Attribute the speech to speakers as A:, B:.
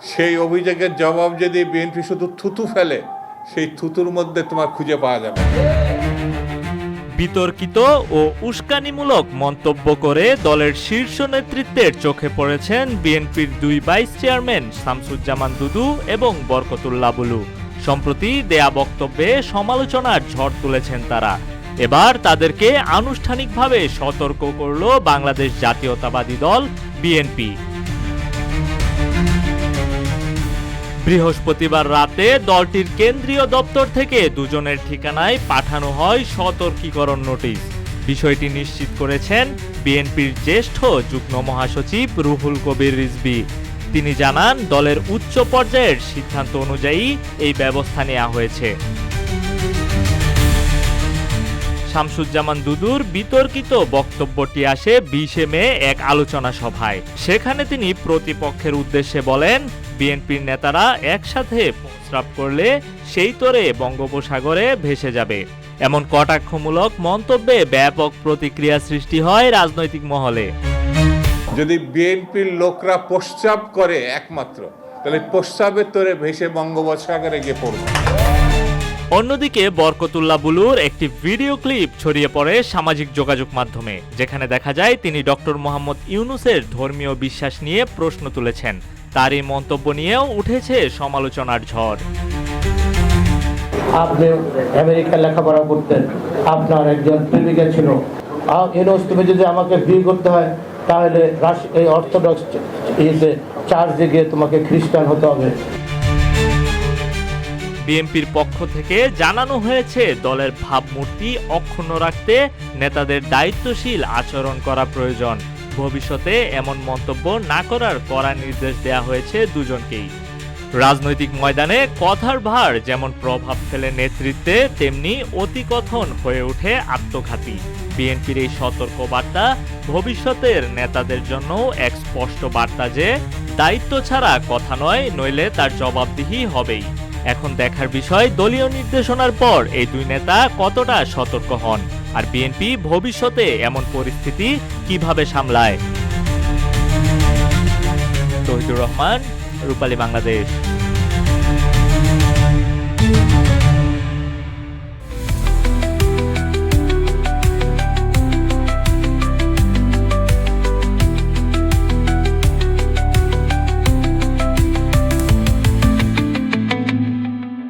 A: সেই অভিযোগের জবাব যদি বিএনপি শুধু থুতু ফেলে, সেই থুতুর মধ্যে তোমার খুঁজে পাওয়া যাবে।
B: বিতর্কিত ও উস্কানিমূলক মন্তব্য করে দলের শীর্ষ নেতৃত্বের চোখে পড়েছেন বিএনপির দুই ভাইস চেয়ারম্যান শামসুজ্জামান দুদু এবং বরকতুল্লাহ বুলু। সম্প্রতি দেয়া বক্তব্যে সমালোচনার ঝড় তুলেছেন তারা। এবার তাদেরকে আনুষ্ঠানিকভাবে সতর্ক করল বাংলাদেশ জাতীয়তাবাদী দল বিএনপি। বৃহস্পতিবার রাতে দলটির কেন্দ্রীয় দপ্তর থেকে দুজনের ঠিকানায় পাঠানো হয় সতর্কীকরণ নোটিশ। বিষয়টি নিশ্চিত করেছেন বিএনপির জ্যেষ্ঠ যুগ্ম মহাসচিব রুহুল কবির রিজভী। তিনি জানান, দলের উচ্চ পর্যায়ের সিদ্ধান্ত অনুযায়ী এই ব্যবস্থা নেওয়া হয়েছে। শামসুজ্জামান দুদুর বিতর্কিত বক্তব্যটি আসে 20 মে এক আলোচনা সভায়। সেখানে তিনি প্রতিপক্ষের উদ্দেশ্যে বলেন, বিএনপির নেতারা একসাথে প্রস্রাব করলে সেই তোরে বঙ্গোপসাগরে ভেসে যাবে। এমন কটাক্ষমূলক মন্তব্যে ব্যাপক প্রতিক্রিয়া সৃষ্টি হয় রাজনৈতিক মহলে।
A: যদি বিএনপির লোকরা প্রস্রাব করে একমাত্র, তাহলে প্রস্রাবের তোরে ভেসে বঙ্গোপসাগরে গিয়ে পড়বে।
B: অন্যদিকে বরকতুল্লাহ বুলুর একটি ভিডিও ক্লিপ ছড়িয়ে পড়ে সামাজিক যোগাযোগ মাধ্যমে, যেখানে দেখা যায় তিনি ডক্টর মোহাম্মদ ইউনূসের ধর্মীয় বিশ্বাস নিয়ে প্রশ্ন তুলেছেন। তার এই মন্তব্য নিয়েও উঠেছে সমালোচনার ঝড়।
C: আপনি আমেরিকা লেখাপড়া করতেন, আপনার একজন প্রেমিকা ছিল, ইউনূস তুমি যদি আমাকে বিয়ে করতে হয় তাহলে এই অর্থোডক্স চার্চে গিয়ে তোমাকে খ্রিস্টান হতে হবে।
B: বিএনপির পক্ষ থেকে জানানো হয়েছে, দলের ভাবমূর্তি অক্ষুণ্ণ রাখতে নেতাদের দায়িত্বশীল আচরণ করা প্রয়োজন। ভবিষ্যতে এমন মন্তব্য না করার কড়া নির্দেশ দেয়া হয়েছে দুজনকেই। রাজনৈতিক ময়দানে কথার ভার যেমন প্রভাব ফেলে নেতৃত্বে, তেমনি অতিকথন হয়ে ওঠে আত্মঘাতী। বিএনপির এই সতর্ক বার্তা ভবিষ্যতের নেতাদের জন্য এক স্পষ্ট বার্তা যে দায়িত্ব ছাড়া কথা নয়, নইলে তার জবাবদিহি হবেই। এখন দেখার বিষয়, দলীয় নির্দেশনার পর এই দুই নেতা কতটা সতর্ক হন, আর বিএনপি ভবিষ্যতে এমন পরিস্থিতি কিভাবে সামলায়। তৌহিদুর রহমান, রূপালী বাংলাদেশ।